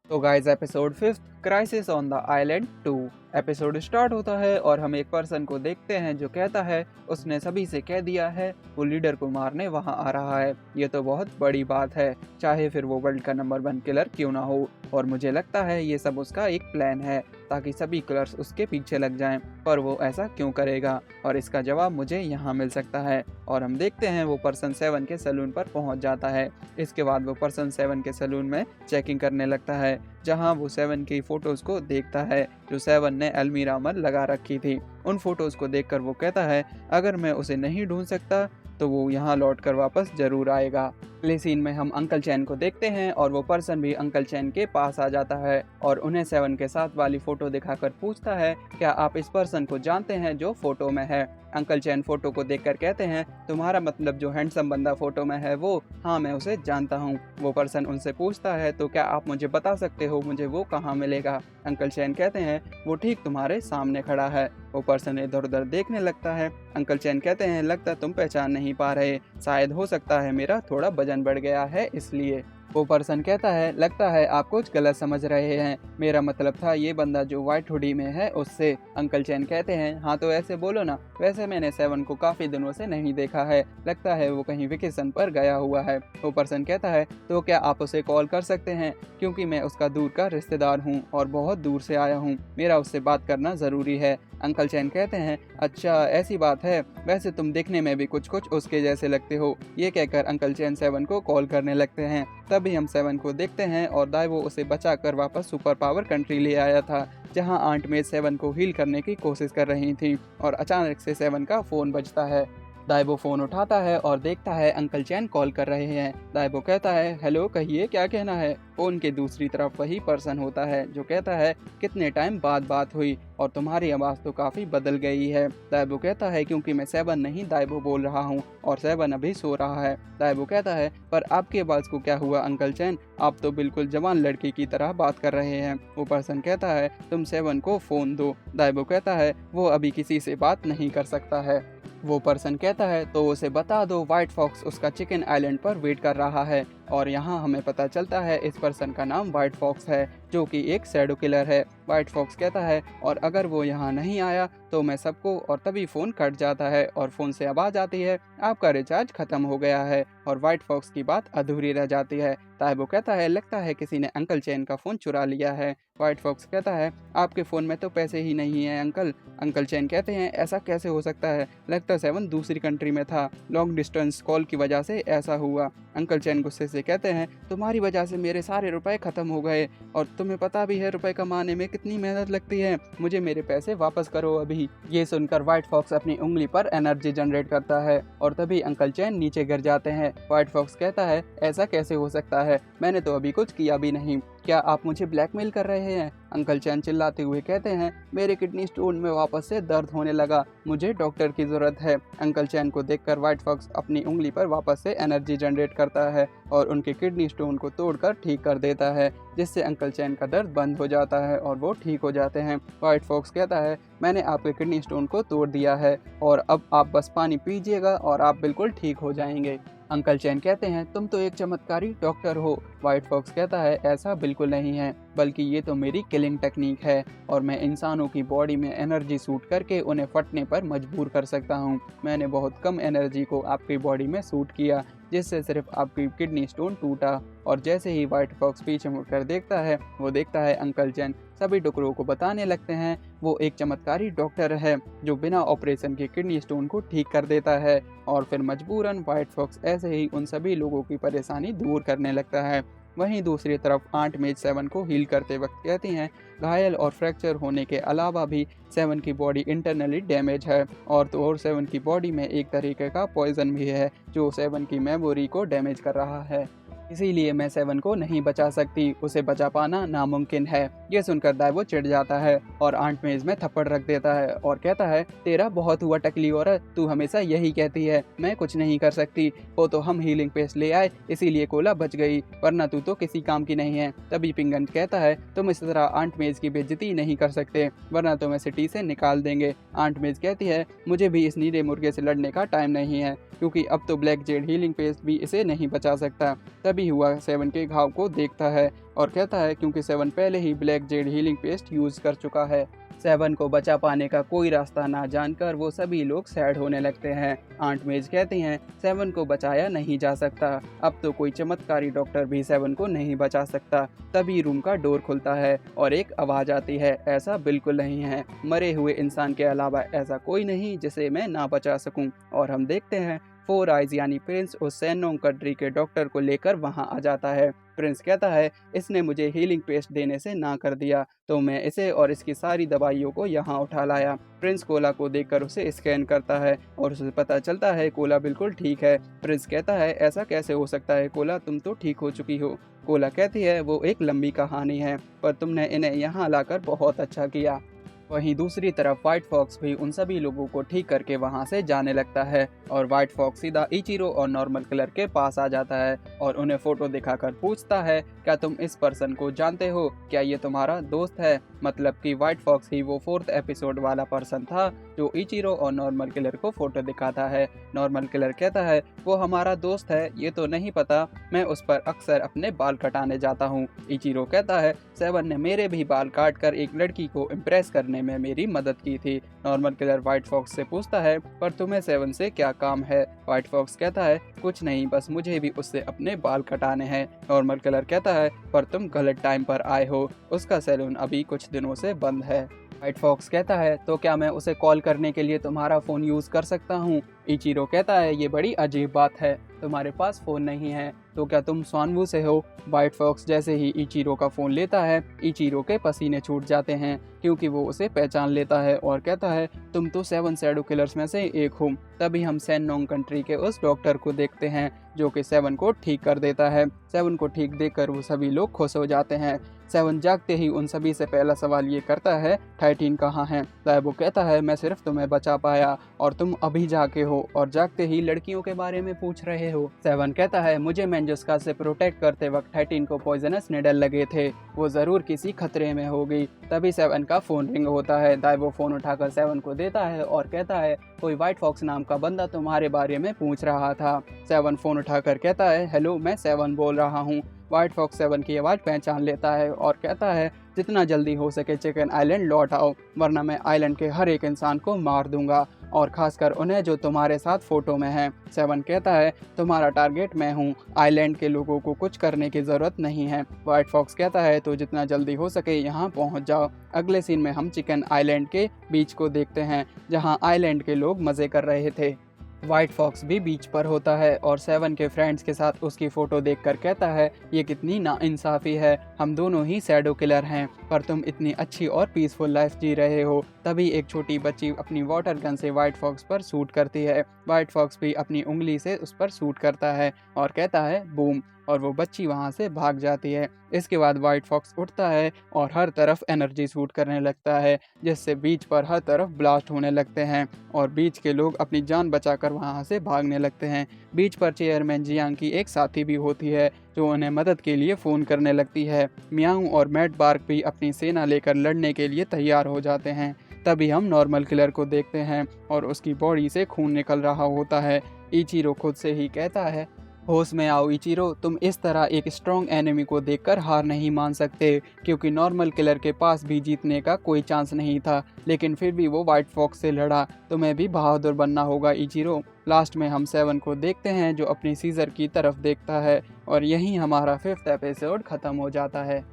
तो guys episode 5 crisis on the island 2 episode start होता है और हम एक पर्सन को देखते हैं जो कहता है उसने सभी से कह दिया है वो लीडर को मारने वहां आ रहा है। ये तो बहुत बड़ी बात है, चाहे फिर वो वर्ल्ड का नंबर 1 किलर क्यों ना हो। और मुझे लगता है ये सब उसका एक प्लान है ताकि सभी किलर्स उसके पीछे लग जाएं। पर वो ऐसा क्यों करेगा, और इसका जवाब मुझे यहाँ मिल सकता है। और हम देखते हैं वो पर्सन 7 के सैलून पर पहुंच जाता है। इसके बाद वो पर्सन 7 के सैलून में चेकिंग करने लगता है, जहां वो 7 की फोटोज को देखता है जो 7 ने अलमीरा में लगा रखी थी। उन फोटोज को देखकर वो कहता है अगर मैं उसे नहीं ढूंढ सकता तो वो यहाँ लौट कर वापस जरूर आएगा। अगले सीन में हम अंकल चैन को देखते हैं और वो पर्सन भी अंकल चैन के पास आ जाता है और उन्हें 7 के साथ वाली फोटो दिखाकर पूछता है क्या आप इस पर्सन को जानते हैं जो फोटो में है। अंकल चैन फोटो को देखकर कहते हैं तुम्हारा मतलब जो हैंडसम बंदा फोटो में है वो? हाँ मैं उसे जानता हूँ। वो पर्सन उनसे पूछता है तो क्या आप मुझे बता सकते हो मुझे वो कहाँ मिलेगा। अंकल चैन कहते हैं वो ठीक तुम्हारे सामने खड़ा है। वो पर्सन इधर उधर देखने लगता है। अंकल चैन कहते हैं लगता तुम पहचान नहीं पा रहे, शायद हो सकता है मेरा थोड़ा वजन बढ़ गया है इसलिए। वो पर्सन कहता है लगता है आप कुछ गलत समझ रहे हैं, मेरा मतलब था ये बंदा जो व्हाइट हुडी में है उससे। अंकल चैन कहते हैं हाँ तो ऐसे बोलो ना, वैसे मैंने 7 को काफी दिनों से नहीं देखा है, लगता है वो कहीं वेकेशन पर गया हुआ है। वो पर्सन कहता है तो क्या आप उसे कॉल कर सकते हैं, क्योंकि मैं उसका दूर का रिश्तेदार हूँ और बहुत दूर से आया हूँ, मेरा उससे बात करना ज़रूरी है। अंकल चैन कहते हैं अच्छा ऐसी बात है, वैसे तुम दिखने में भी कुछ कुछ उसके जैसे लगते हो। ये कहकर अंकल चैन 7 को कॉल करने लगते हैं। तभी हम 7 को देखते हैं और दाइवो उसे बचाकर वापस सुपर पावर कंट्री ले आया था, जहां आंट मेज 7 को हील करने की कोशिश कर रही थी। और अचानक से 7 का फोन बजता है। दाइबो फोन उठाता है और देखता है अंकल चैन कॉल कर रहे हैं। दाइबो कहता है हेलो कहिए क्या कहना है। फोन के दूसरी तरफ वही पर्सन होता है जो कहता है कितने टाइम बाद बात हुई और तुम्हारी आवाज़ तो काफ़ी बदल गई है। दाइबो कहता है क्योंकि मैं 7 नहीं दाइबो बोल रहा हूँ और 7 अभी सो रहा है। दाइबो कहता है पर आपकी आवाज़ को क्या हुआ अंकल चैन, आप तो बिल्कुल जवान लड़के की तरह बात कर रहे हैं। वो पर्सन कहता है तुम 7 को फ़ोन दो। दाइबो कहता है वो अभी किसी से बात नहीं कर सकता है। वो पर्सन कहता है तो उसे बता दो व्हाइट फॉक्स उसका चिकन आइलैंड पर वेट कर रहा है। और यहाँ हमें पता चलता है इस पर्सन का नाम व्हाइट फॉक्स है जो कि एक शैडो किलर है। व्हाइट फॉक्स कहता है और अगर वो यहाँ नहीं आया तो मैं सबको, और तभी फ़ोन कट जाता है और फ़ोन से आवाज़ आती है आपका रिचार्ज ख़त्म हो गया है। और व्हाइट फॉक्स की बात अधूरी रह जाती है। ताइबो कहता है लगता है किसी ने अंकल चैन का फ़ोन चुरा लिया है। व्हाइट फॉक्स कहता है आपके फ़ोन में तो पैसे ही नहीं है अंकल। अंकल चैन कहते हैं ऐसा कैसे हो सकता है, लगता 7 दूसरी कंट्री में था, लॉन्ग डिस्टेंस कॉल की वजह से ऐसा हुआ। अंकल चैन गुस्से से कहते हैं तुम्हारी वजह से मेरे सारे रुपए खत्म हो गए और तुम्हें पता भी है रुपए कमाने में कितनी मेहनत लगती है, मुझे मेरे पैसे वापस करो अभी। ये सुनकर व्हाइट फॉक्स अपनी उंगली पर एनर्जी जनरेट करता है और तभी अंकल चैन नीचे गिर जाते हैं। व्हाइट फॉक्स कहता है ऐसा कैसे हो सकता है, मैंने तो अभी कुछ किया भी नहीं, क्या आप मुझे ब्लैकमेल कर रहे हैं। अंकल चैन चिल्लाते हुए कहते हैं मेरे किडनी स्टोन में वापस से दर्द होने लगा, मुझे डॉक्टर की ज़रूरत है। अंकल चैन को देखकर व्हाइट फॉक्स अपनी उंगली पर वापस से एनर्जी जनरेट करता है और उनके किडनी स्टोन को तोड़कर ठीक कर देता है, जिससे अंकल चैन का दर्द बंद हो जाता है और वो ठीक हो जाते हैं। व्हाइट फॉक्स कहता है मैंने आपके किडनी स्टोन को तोड़ दिया है और अब आप बस पानी पीजिएगा और आप बिल्कुल ठीक हो जाएंगे। अंकल चैन कहते हैं तुम तो एक चमत्कारी डॉक्टर हो। व्हाइट फॉक्स कहता है ऐसा बिल्कुल नहीं है, बल्कि ये तो मेरी किलिंग टेक्निक है और मैं इंसानों की बॉडी में एनर्जी सूट करके उन्हें फटने पर मजबूर कर सकता हूँ। मैंने बहुत कम एनर्जी को आपकी बॉडी में सूट किया, जिससे सिर्फ आपकी किडनी स्टोन टूटा। और जैसे ही व्हाइट फॉक्स पीछे मुड़कर देखता है वो देखता है अंकल चैन सभी टुकड़ों को बताने लगते हैं वो एक चमत्कारी डॉक्टर है जो बिना ऑपरेशन के किडनी स्टोन को ठीक कर देता है। और फिर मजबूरन व्हाइट फॉक्स ऐसे ही उन सभी लोगों की परेशानी दूर करने लगता है। वहीं दूसरी तरफ आंट मेज 7 को हील करते वक्त कहती हैं घायल और फ्रैक्चर होने के अलावा भी 7 की बॉडी इंटरनली डैमेज है और तो और 7 की बॉडी में एक तरीके का पॉइजन भी है जो 7 की मेमोरी को डैमेज कर रहा है, इसीलिए मैं 7 को नहीं बचा सकती, उसे बचा पाना नामुमकिन है। ये सुनकर दाइवो चिढ़ जाता है और आंट मेज में थप्पड़ रख देता है और कहता है तेरा बहुत हुआ टकली औरत, तू हमेशा यही कहती है मैं कुछ नहीं कर सकती, वो तो हम हीलिंग पेस्ट ले आए इसीलिए कोला बच गई, वरना तू तो किसी काम की नहीं है। तभी पिंगन कहता है तुम इस तरह आंट मेज की बेइज्जती नहीं कर सकते, वरना तुम्हें सिटी से निकाल देंगे। आंट मेज कहती है मुझे भी इस नीले मुर्गे से लड़ने का टाइम नहीं है, क्योंकि अब तो ब्लैक जेड हीलिंग पेस्ट भी इसे नहीं बचा सकता। तभी भी हुआ सेवन के घाव को देखता है और कहता है क्योंकि सेवन पहले ही black jade healing paste use कर चुका है। सेवन को बचा पाने का कोई रास्ता ना जानकर वो सभी लोग सैड होने लगते हैं। आंट मेज कहती हैं सेवन को बचाया नहीं जा सकता, अब तो कोई चमत्कारी डॉक्टर भी सेवन को नहीं बचा सकता। तभी रूम का डोर खुलता है और एक आवाज़ आती है, ऐसा बिल्कुल नहीं है, मरे हुए इंसान के अलावा ऐसा कोई नहीं जिसे मैं ना बचा सकूं। और हम देखते हैं फोर आइज यानी प्रिंस उस सैनोंग कंट्री के डॉक्टर को लेकर वहां आ जाता है। प्रिंस कहता है इसने मुझे हीलिंग पेस्ट देने से ना कर दिया तो मैं इसे और इसकी सारी दवाइयों को यहाँ उठा लाया। प्रिंस कोला को देखकर उसे स्कैन करता है और उसे पता चलता है कोला बिल्कुल ठीक है। प्रिंस कहता है ऐसा कैसे हो सकता है कोला, तुम तो ठीक हो चुकी हो। कोला कहती है वो एक लंबी कहानी है पर तुमने इन्हें यहाँ लाकर बहुत अच्छा किया। वहीं दूसरी तरफ व्हाइट फॉक्स भी उन सभी लोगों को ठीक करके वहां से जाने लगता है और व्हाइट फॉक्स सीधा इचिरो और नॉर्मल किलर के पास आ जाता है और उन्हें फोटो दिखाकर पूछता है क्या तुम इस पर्सन को जानते हो, क्या ये तुम्हारा दोस्त है। मतलब कि व्हाइट फॉक्स ही वो 4th एपिसोड वाला पर्सन था जो इचिरो और नॉर्मल किलर को फोटो दिखाता है। नॉर्मल किलर कहता है वो हमारा दोस्त है, ये तो नहीं पता, मैं उस पर अक्सर अपने बाल कटाने जाता हूँ। इचिरो कहता है सेवन ने मेरे भी बाल काट कर एक लड़की को इम्प्रेस करने में मेरी मदद की थी। नॉर्मल किलर व्हाइट फॉक्स से पूछता है पर तुम्हें सेवन से क्या काम है। व्हाइट फॉक्स कहता है कुछ नहीं, बस मुझे भी उससे अपने बाल कटाने हैं। नॉर्मल किलर कहता है पर तुम गलत टाइम पर आए हो, उसका सैलून अभी कुछ दिनों से बंद है। व्हाइट फॉक्स कहता है तो क्या मैं उसे कॉल करने के लिए तुम्हारा फ़ोन यूज़ कर सकता हूँ। इचिरो कहता है ये बड़ी अजीब बात है, तुम्हारे पास फ़ोन नहीं है तो क्या तुम स्वानवू से हो। व्हाइट फॉक्स जैसे ही इचिरो का फ़ोन लेता है इचिरो के पसीने छूट जाते हैं क्योंकि वो उसे पहचान लेता है और कहता है तुम तो 7 शैडो किलर्स में से एक हो। तभी हम सैनोंग कंट्री के उस डॉक्टर को देखते हैं जो कि सेवन को ठीक कर देता है। सेवन को ठीक देखकर वो सभी लोग खुश हो जाते हैं। सेवन जागते ही उन सभी से पहला सवाल ये करता है 13 कहाँ है। वो कहता है मैं सिर्फ तुम्हें बचा पाया और तुम अभी जाके हो और जागते ही लड़कियों के बारे में पूछ रहे हो। सेवन कहता है मुझे मेंजोस्का से प्रोटेक्ट करते वक्त 13 को पॉइजनस निडल लगे थे, वो जरूर किसी खतरे में होगी। तभी सेवन का फोन रिंग होता है। वो फोन उठाकर सेवन को देता है और कहता है कोई व्हाइट फॉक्स नाम का बंदा तुम्हारे बारे में पूछ रहा था। सेवन फोन उठाकर कहता है हेलो मैं सेवन बोल रहा हूँ। व्हाइट फॉक्स सेवन की आवाज़ पहचान लेता है और कहता है जितना जल्दी हो सके चिकन आइलैंड लौट आओ वरना मैं आइलैंड के हर एक इंसान को मार दूंगा और खासकर उन्हें जो तुम्हारे साथ फोटो में है। सेवन कहता है तुम्हारा टारगेट मैं हूँ, आइलैंड के लोगों को कुछ करने की ज़रूरत नहीं है। व्हाइट फॉक्स कहता है तो जितना जल्दी हो सके यहाँ पहुँच जाओ। अगले सीन में हम चिकन आइलैंड के बीच को देखते हैं जहाँ आइलैंड के लोग मज़े कर रहे थे। व्हाइट फॉक्स भी बीच पर होता है और सेवन के फ्रेंड्स के साथ उसकी फ़ोटो देखकर कहता है ये कितनी नाइंसाफ़ी है, हम दोनों ही शैडो किलर हैं पर तुम इतनी अच्छी और पीसफुल लाइफ जी रहे हो। तभी एक छोटी बच्ची अपनी वाटर गन से व्हाइट फॉक्स पर शूट करती है। व्हाइट फॉक्स भी अपनी उंगली से उस पर शूट करता है और कहता है बूम और वो बच्ची वहाँ से भाग जाती है। इसके बाद व्हाइट फॉक्स उठता है और हर तरफ एनर्जी शूट करने लगता है जिससे बीच पर हर तरफ ब्लास्ट होने लगते हैं और बीच के लोग अपनी जान बचाकर वहाँ से भागने लगते हैं। बीच पर चेयरमैन जियांग की एक साथी भी होती है जो उन्हें मदद के लिए फ़ोन करने लगती है। मियांग और मैट बार्क भी अपनी सेना लेकर लड़ने के लिए तैयार हो जाते हैं। तभी हम नॉर्मल किलर को देखते हैं और उसकी बॉडी से खून निकल रहा होता है। इचिरो खुद से ही कहता है होश में आओ इचिरो, तुम इस तरह एक स्ट्रॉन्ग एनिमी को देखकर हार नहीं मान सकते क्योंकि नॉर्मल किलर के पास भी जीतने का कोई चांस नहीं था लेकिन फिर भी वो व्हाइट फॉक्स से लड़ा, तुम्हें भी बहादुर बनना होगा इचिरो। लास्ट में हम सेवन को देखते हैं जो अपनी सीजर की तरफ देखता है और यहीं हमारा 5th एपिसोड ख़त्म हो जाता है।